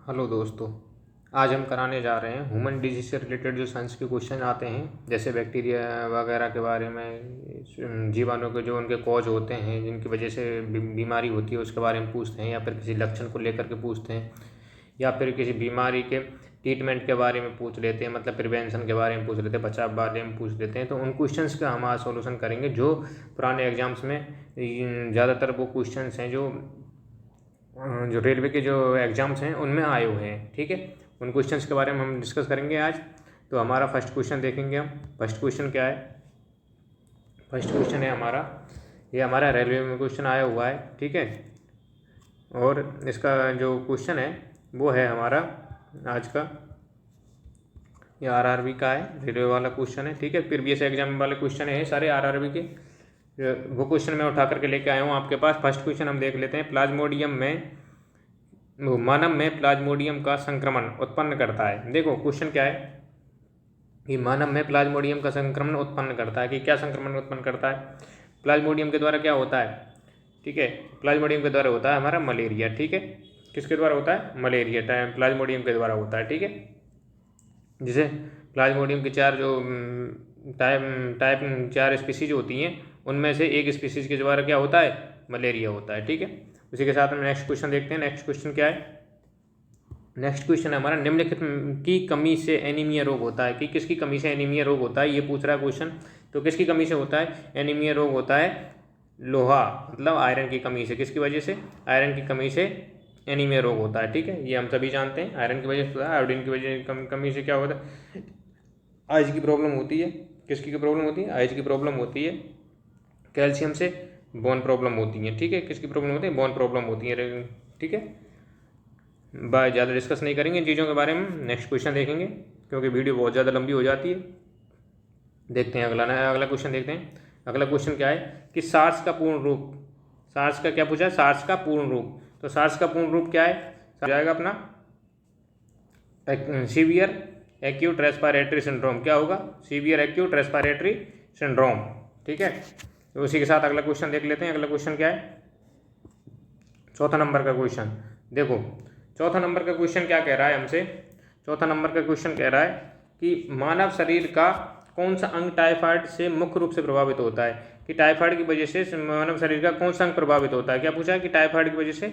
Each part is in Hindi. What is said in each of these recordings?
हेलो दोस्तों, आज हम कराने जा रहे हैं ह्यूमन डिजीज से रिलेटेड जो साइंस के क्वेश्चन आते हैं, जैसे बैक्टीरिया वगैरह के बारे में, जीवाणु के जो उनके कॉज होते हैं जिनकी वजह से बीमारी होती है उसके बारे में पूछते हैं, या फिर किसी लक्षण को लेकर के पूछते हैं, या फिर किसी बीमारी के ट्रीटमेंट के बारे में पूछ लेते हैं, मतलब प्रिवेंशन के बारे में पूछ लेते हैं, बचाव बारे में पूछ लेते हैं। तो उन क्वेश्चंस का हम आज सॉल्यूशन करेंगे जो पुराने एग्जाम्स में ज़्यादातर वो क्वेश्चंस हैं जो रेलवे के जो एग्ज़ाम्स हैं उनमें आए हुए हैं। ठीक है, उन क्वेश्चंस के बारे में हम डिस्कस करेंगे आज। तो हमारा फर्स्ट क्वेश्चन देखेंगे हम। फर्स्ट क्वेश्चन क्या है? फर्स्ट क्वेश्चन है हमारा रेलवे में क्वेश्चन आया हुआ है। ठीक है, और इसका जो क्वेश्चन है वो है हमारा आज का, ये आरआरबी का है, रेलवे वाला क्वेश्चन है। ठीक है, प्रीवियस एग्जाम वाले क्वेश्चन है सारे आरआरबी के, वो क्वेश्चन मैं उठा करके लेके आया हूँ आपके पास। फर्स्ट क्वेश्चन हम देख लेते हैं। मानव में प्लाज्मोडियम का संक्रमण उत्पन्न करता है। देखो क्वेश्चन क्या है कि मानव में प्लाज्मोडियम का संक्रमण उत्पन्न करता है, कि क्या संक्रमण उत्पन्न करता है? प्लाज्मोडियम के द्वारा क्या होता है? ठीक है, प्लाज्मोडियम के द्वारा होता है हमारा मलेरिया। ठीक है, किसके द्वारा होता है? मलेरिया प्लाज्मोडियम के द्वारा होता है। ठीक है, जिसे प्लाज्मोडियम के चार स्पीसीज होती हैं, उनमें से एक स्पीसीज के द्वारा क्या होता है? मलेरिया होता है। ठीक है, उसी के साथ में नेक्स्ट क्वेश्चन देखते हैं। नेक्स्ट क्वेश्चन क्या है? नेक्स्ट क्वेश्चन है हमारा, निम्नलिखित की कमी से एनीमिया रोग होता है, कि किसकी कमी से एनीमिया रोग होता है, ये पूछ रहा है क्वेश्चन। तो किसकी कमी से होता है एनीमिया रोग? होता है लोहा, मतलब आयरन की कमी से। किसकी वजह से? आयरन की कमी से एनीमिया रोग होता है। ठीक है, ये हम सभी जानते हैं, आयरन की वजह से होता है। आयोडीन की वजह कमी से क्या होता है? आइज की प्रॉब्लम होती है। किसकी प्रॉब्लम होती है? आइज की प्रॉब्लम होती है। कैल्शियम से बोन प्रॉब्लम होती है। ठीक है, किसकी प्रॉब्लम होती है? बोन प्रॉब्लम होती है। ठीक है, ज़्यादा डिस्कस नहीं करेंगे इन चीज़ों के बारे में, नेक्स्ट क्वेश्चन देखेंगे क्योंकि वीडियो बहुत ज़्यादा लंबी हो जाती है। देखते हैं अगला क्वेश्चन देखते हैं। अगला क्वेश्चन क्या है कि सार्स का पूर्ण रूप, सार्स का क्या पूछा है? सार्स का पूर्ण रूप। तो सार्स का पूर्ण रूप क्या है? जाएगा अपना सीवियर एक्यूट रेस्पिरेटरी सिंड्रोम। क्या होगा? Severe acute respiratory syndrome. ठीक है, तो उसी के साथ अगला क्वेश्चन देख लेते हैं। अगला क्वेश्चन क्या है? चौथा नंबर का क्वेश्चन देखो। चौथा नंबर का क्वेश्चन क्या कह रहा है हमसे? चौथा नंबर का क्वेश्चन कह रहा है कि मानव शरीर का कौन सा अंग टाइफाइड से मुख्य रूप से प्रभावित होता है, कि टाइफाइड की वजह से मानव शरीर का कौन सा अंग प्रभावित होता है। क्या पूछा है कि टाइफाइड की वजह से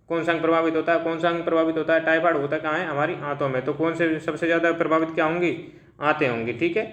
कौन सा अंग प्रभावित होता है? कौन सा अंग प्रभावित होता है? टाइफाइड होता है कहाँ है? हमारी आंतों में। तो कौन से सबसे ज़्यादा प्रभावित क्या होंगी? आंतें होंगी। ठीक है,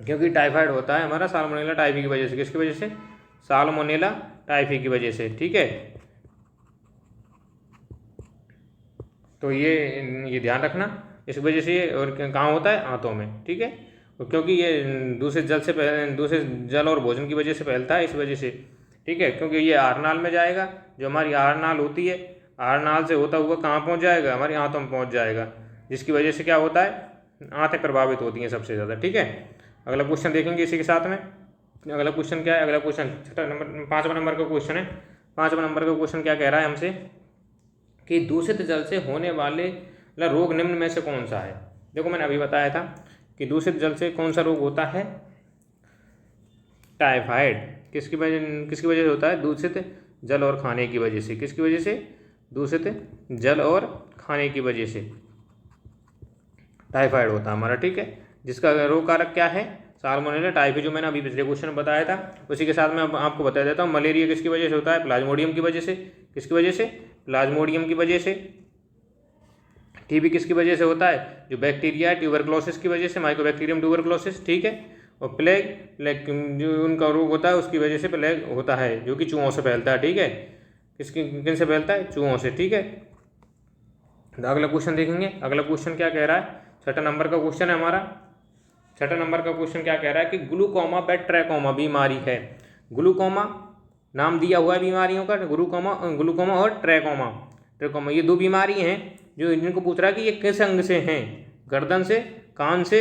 क्योंकि टाइफाइड होता है हमारा साल्मोनेला टाइफी की वजह से। किसकी वजह से? साल्मोनेला टाइफी की वजह से। ठीक है, तो ये ध्यान रखना, इस वजह से ये और कहाँ होता है? आंतों में। ठीक है, क्योंकि ये दूषित जल और भोजन की वजह से फैलता है, इस वजह से। ठीक है, क्योंकि ये आहारनाल में जाएगा, जो हमारी आहारनाल होती है, आहारनाल से होता हुआ कहाँ पहुँच जाएगा? हमारी आंतों में पहुँच जाएगा, जिसकी वजह से क्या होता है? आंतें प्रभावित होती हैं सबसे ज़्यादा। ठीक है, अगला क्वेश्चन देखेंगे इसी के साथ में। अगला क्वेश्चन क्या है? अगला क्वेश्चन पाँचवा नंबर का क्वेश्चन है। पाँचवा नंबर का क्वेश्चन क्या कह रहा है हमसे कि दूषित जल से होने वाले रोग निम्न में से कौन सा है? देखो मैंने अभी बताया था कि दूषित जल से कौन सा रोग होता है? टाइफाइड। किसकी वजह से होता है? दूषित जल और खाने की वजह से। किसकी वजह से? दूषित जल और खाने की वजह से टाइफाइड होता है हमारा। ठीक है, जिसका रोग कारक क्या है? साल्मोनेला टाइफी, जो मैंने अभी पिछले क्वेश्चन में बताया था। उसी के साथ में अब आपको बता देता हूँ, मलेरिया किसकी वजह से होता है? प्लाज्मोडियम की वजह से। किसकी वजह से? प्लाज्मोडियम की वजह से। टीबी किसकी वजह से होता है? जो बैक्टीरिया ट्यूबरक्लोसिस की वजह से, माइकोबैक्टीरियम ट्यूबरक्लोसिस। ठीक है, और प्लेग जो उनका रोग होता है उसकी वजह से प्लेग होता है, जो कि चूहों से फैलता है। ठीक है, किन से फैलता है? चूहों से। ठीक है, तो अगला क्वेश्चन देखेंगे। अगला क्वेश्चन क्या कह रहा है? छठा नंबर का क्वेश्चन है हमारा। छठा नंबर का क्वेश्चन क्या कह रहा है कि ग्लूकोमा व ट्रैकोमा बीमारी है। ग्लूकोमा नाम दिया हुआ है बीमारियों का, ग्लूकोमा और ट्रैकोमा ये दो बीमारी हैं जो इनको पूछ रहा है कि ये किस अंग से हैं? गर्दन से, कान से,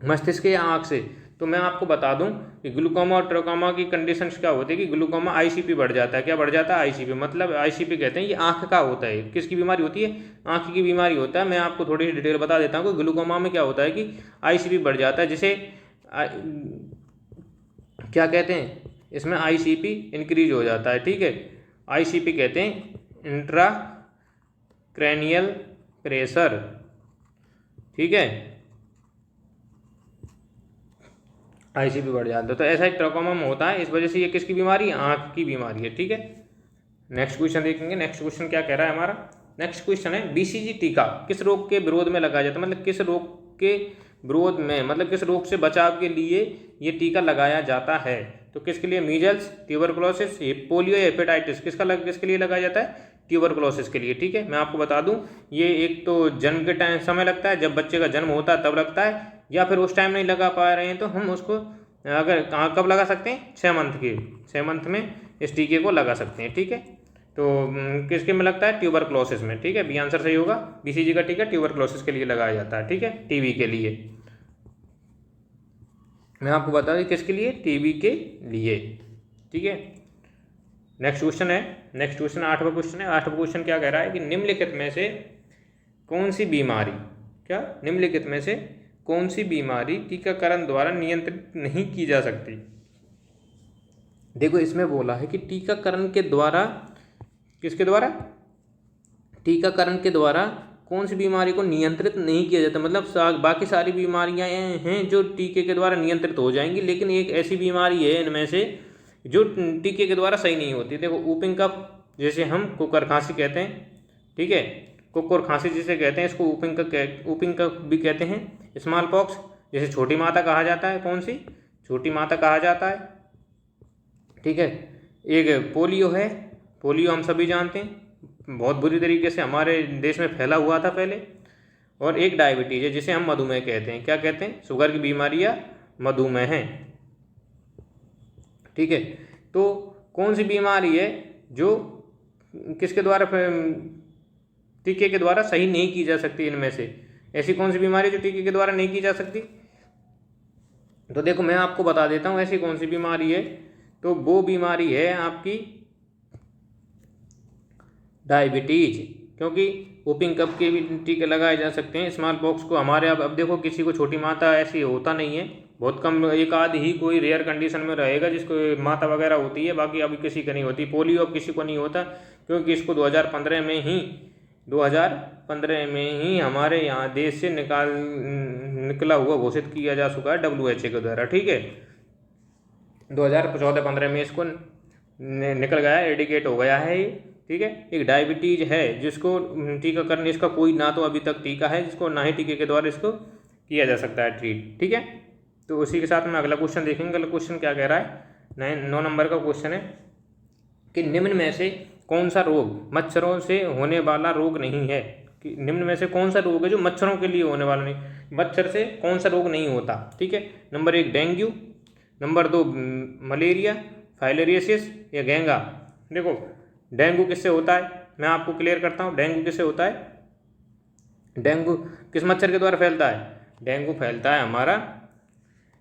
मस्तिष्क या आँख से। तो मैं आपको बता दूं कि ग्लूकोमा और ट्रैकोमा की कंडीशंस क्या होती है कि ग्लूकोमा आईसीपी बढ़ जाता है। क्या बढ़ जाता है? आईसीपी, मतलब आईसीपी कहते हैं ये आँख का होता है। किसकी बीमारी होती है? आँख की बीमारी होता है। मैं आपको थोड़ी सी डिटेल बता देता हूँ कि ग्लूकोमा में क्या होता है कि आईसीपी बढ़ जाता है, जिसे क्या कहते हैं? इसमें आईसीपी इंक्रीज हो जाता है। ठीक है, आईसीपी कहते हैं इंट्रा क्रैनियल प्रेशर, ठीक है, ICP बढ़ जाता है। तो ऐसा एक ट्रकोमा में होता है, इस वजह से ये किसकी बीमारी है, आँख की बीमारी है, ठीक है। नेक्स्ट क्वेश्चन देखेंगे। नेक्स्ट क्वेश्चन क्या कह रहा है हमारा, नेक्स्ट क्वेश्चन है BCG टीका किस रोग के विरोध में लगाया जाता है, मतलब किस रोग के विरोध में, मतलब किस रोग से बचाव के लिए ये टीका लगाया जाता है। तो किसके लिए, मीजल्स, ट्यूबरकुलोसिस, पोलियो या हेपेटाइटिस, किसके लिए लगाया जाता है, ट्यूबरकुलोसिस के लिए, ठीक है। मैं आपको बता दूं, ये एक तो जन्म के टाइम समय लगता है, जब बच्चे का जन्म होता है तब लगता है, या फिर उस टाइम नहीं लगा पा रहे हैं तो हम उसको अगर कब लगा सकते हैं, 6 मंथ में इस टीके को लगा सकते हैं, ठीक है। तो किसके में लगता है, ट्यूबरकुलोसिस में, ठीक है। बी आंसर सही होगा, BCG का टीका ट्यूबरकुलोसिस के लिए लगाया जाता है, ठीक है, TB के लिए। मैं आपको बता दूं किसके लिए, TB के लिए, ठीक है। नेक्स्ट क्वेश्चन है, नेक्स्ट क्वेश्चन 8वां क्वेश्चन है। 8वां क्वेश्चन क्या कह रहा है कि निम्नलिखित में से कौन सी बीमारी, क्या, निम्नलिखित में से कौन सी बीमारी टीकाकरण द्वारा नियंत्रित नहीं की जा सकती। देखो इसमें बोला है कि टीकाकरण के द्वारा, किसके द्वारा, टीकाकरण के द्वारा कौन सी बीमारी को नियंत्रित नहीं किया जाता, मतलब बाकी सारी बीमारियां हैं जो टीके के द्वारा नियंत्रित हो जाएंगी, लेकिन एक ऐसी बीमारी है इनमें से जो टीके के द्वारा सही नहीं होती। देखो ऊपिंग कफ, जैसे हम कुकर खांसी कहते हैं, ठीक है, कुकुर खांसी जिसे कहते हैं, इसको ऊपिंग कफ भी कहते हैं। स्मॉल पॉक्स, जैसे छोटी माता कहा जाता है, कौन सी, छोटी माता कहा जाता है, ठीक है। एक पोलियो है, पोलियो हम सभी जानते हैं, बहुत बुरी तरीके से हमारे देश में फैला हुआ था पहले। और एक डायबिटीज है जिसे हम मधुमेह कहते हैं, क्या कहते हैं, शुगर की बीमारी या मधुमेह है, ठीक है। तो कौन सी बीमारी है जो किसके द्वारा, टीके के द्वारा सही नहीं की जा सकती, इनमें से ऐसी कौन सी बीमारी जो टीके के द्वारा नहीं की जा सकती। तो देखो मैं आपको बता देता हूँ ऐसी कौन सी बीमारी है। तो वो बीमारी है आपकी डायबिटीज, क्योंकि वुपिंग कफ के भी टीके लगाए जा सकते हैं। स्मॉल पॉक्स को हमारे अब देखो किसी को छोटी माता ऐसी होता नहीं है, बहुत कम, एक आध ही कोई रेयर कंडीशन में रहेगा जिसको माता वगैरह होती है, बाकी अभी किसी को नहीं होती। पोलियो अब किसी को नहीं होता, क्योंकि इसको 2015 में ही हमारे यहाँ देश से निकला हुआ घोषित किया जा चुका है WHO के द्वारा, ठीक है। 2014-15 में इसको निकल गया, एडिकेट हो गया है, ठीक है। एक डायबिटीज है जिसको टीकाकरण, इसका कोई ना तो अभी तक टीका है, जिसको ना ही टीके के द्वारा इसको किया जा सकता है ट्रीट, ठीक है। तो उसी के साथ में अगला क्वेश्चन देखेंगे। अगला क्वेश्चन क्या कह रहा है, 9 नंबर का क्वेश्चन है कि निम्न में से कौन सा रोग मच्छरों से होने वाला रोग नहीं है, कि निम्न में से कौन सा रोग है जो मच्छरों के लिए होने वाला नहीं, मच्छर से कौन सा रोग नहीं होता, ठीक है। Number 1 dengue, number 2 malaria, filariasis या घेंगा। देखो डेंगू किससे होता है, मैं आपको क्लियर करता हूँ। डेंगू किससे होता है, डेंगू किस मच्छर के द्वारा फैलता है, डेंगू फैलता है हमारा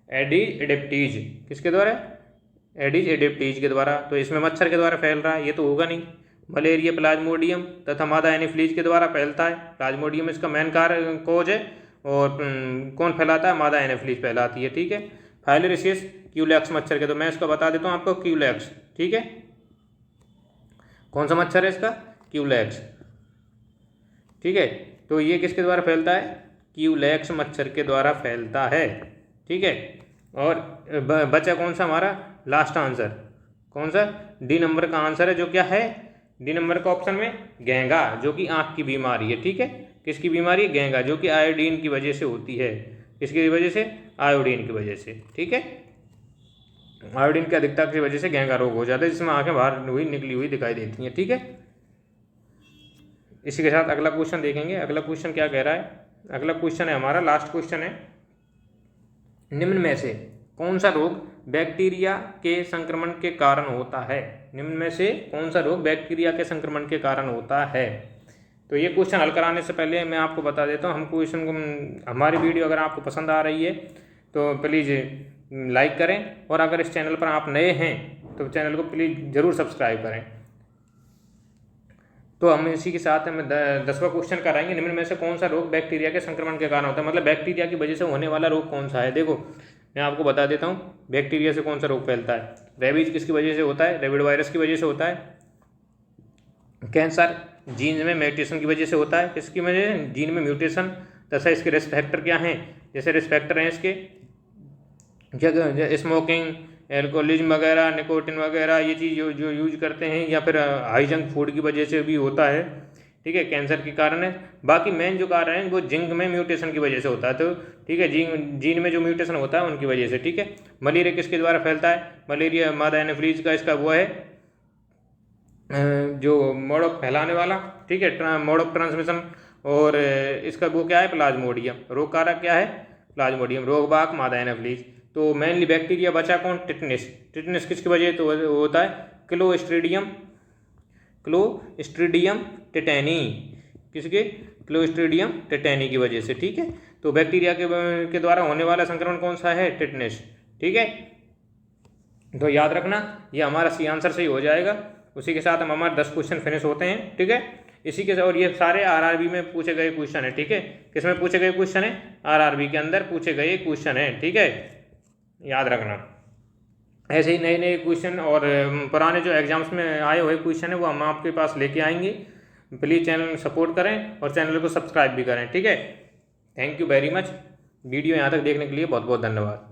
एडिज एडिप्टीज, किसके द्वारा, एडिज एडिप्टीज के द्वारा। तो इसमें मच्छर के द्वारा फैल रहा है, ये तो होगा नहीं। मलेरिया प्लाज्मोडियम तथा मादा एनीफ्लीज के द्वारा फैलता है, प्लाज्मोडियम इसका मेन कोज है, और कौन फैलाता है, मादा एनीफ्लीज फैलाती है, ठीक है। फाइलेरियसिस क्यूलेक्स मच्छर के, तो मैं इसका बता देता हूँ आपको, क्यूलेक्स, ठीक है। कौन सा मच्छर है इसका, क्यूलेक्स, ठीक है। तो ये किसके द्वारा फैलता है, क्यूलेक्स मच्छर के द्वारा फैलता है, ठीक है। और बचा कौन सा हमारा लास्ट आंसर, कौन सा, डी नंबर का आंसर है, जो क्या है, डी नंबर का ऑप्शन में घेंगा, जो कि आँख की बीमारी है, ठीक है। किसकी बीमारी है, घेंगा, जो कि आयोडीन की वजह से होती है, किसकी वजह से, आयोडीन की वजह से, ठीक है। आयोडीन की अधिकता की वजह से घेंगा रोग हो जाता है, जिसमें आंखें बाहर हुई निकली हुई दिखाई देती हैं, ठीक है। इसी के साथ अगला क्वेश्चन देखेंगे। अगला क्वेश्चन क्या कह रहा है, अगला क्वेश्चन है हमारा, लास्ट क्वेश्चन है, निम्न में से कौन सा रोग बैक्टीरिया के संक्रमण के कारण होता है, निम्न में से कौन सा रोग बैक्टीरिया के संक्रमण के कारण होता है। तो ये क्वेश्चन हल कराने से पहले मैं आपको बता देता हूँ, हम क्वेश्चन को, हमारी वीडियो अगर आपको पसंद आ रही है तो प्लीज़ लाइक करें, और अगर इस चैनल पर आप नए हैं तो चैनल को प्लीज़ ज़रूर सब्सक्राइब करें। तो हम इसी के साथ हम 10वां क्वेश्चन कराएंगे, निम्न में से कौन सा रोग बैक्टीरिया के संक्रमण के कारण होता है, मतलब बैक्टीरिया की वजह से होने वाला रोग कौन सा है। देखो मैं आपको बता देता हूँ बैक्टीरिया से कौन सा रोग फैलता है। रेबीज किसकी वजह से होता है, रेबिड वायरस की वजह से होता है। कैंसर जीन में म्यूटेशन की वजह से होता है। किसकी वजह? जीन में म्यूटेशन तथा इसके रिस्क फैक्टर क्या हैं? जैसे रिस्क फैक्टर हैं इसके जगह स्मोकिंग, एल्कोहलिज्म वगैरह, निकोटिन वगैरह ये चीज़ जो यूज करते हैं, या फिर हाई जंक फूड की वजह से भी होता है, ठीक है, कैंसर के कारण है। बाकी मेन जो कारण है वो जिंक में म्यूटेशन की वजह से होता है, तो ठीक है, जीन में जो म्यूटेशन होता है उनकी वजह से, ठीक है। मलेरिया किसके द्वारा फैलता है? मलेरिया मादा एनोफिलीज का इसका वो है जो मोड ऑफ फैलाने वाला, ठीक है, मोड ऑफ ट्रांसमिशन, और इसका वो क्या है? प्लाज्मोडियम। रोग कारक क्या है? प्लाज्मोडियम। रोगवाहक मादा एनोफिलीज। तो मेनली बैक्टीरिया बचा कौन? टिटनेस। टिटनेस किसकी वजह तो होता है? Clostridium tetani. किसके? क्लोस्ट्रीडियम टिटैनी की वजह से, ठीक है। तो बैक्टीरिया के द्वारा होने वाला संक्रमण कौन सा है? टिटनेस, ठीक है। तो याद रखना ये हमारा सी आंसर से ही हो जाएगा। उसी के साथ हम हमारे 10 क्वेश्चन फिनिश होते हैं, ठीक है। इसी के और ये सारे आरआरबी में पूछे गए क्वेश्चन है, ठीक है। किसमें पूछे गए क्वेश्चन है? आरआरबी के अंदर पूछे गए क्वेश्चन है, ठीक है, याद रखना। ऐसे ही नए नए क्वेश्चन और पुराने जो एग्जाम्स में आए हुए क्वेश्चन है वो हम आपके पास लेके आएंगे। प्लीज़ चैनल सपोर्ट करें और चैनल को सब्सक्राइब भी करें, ठीक है। Thank you very much. Video यहाँ तक देखने के लिए बहुत बहुत धन्यवाद।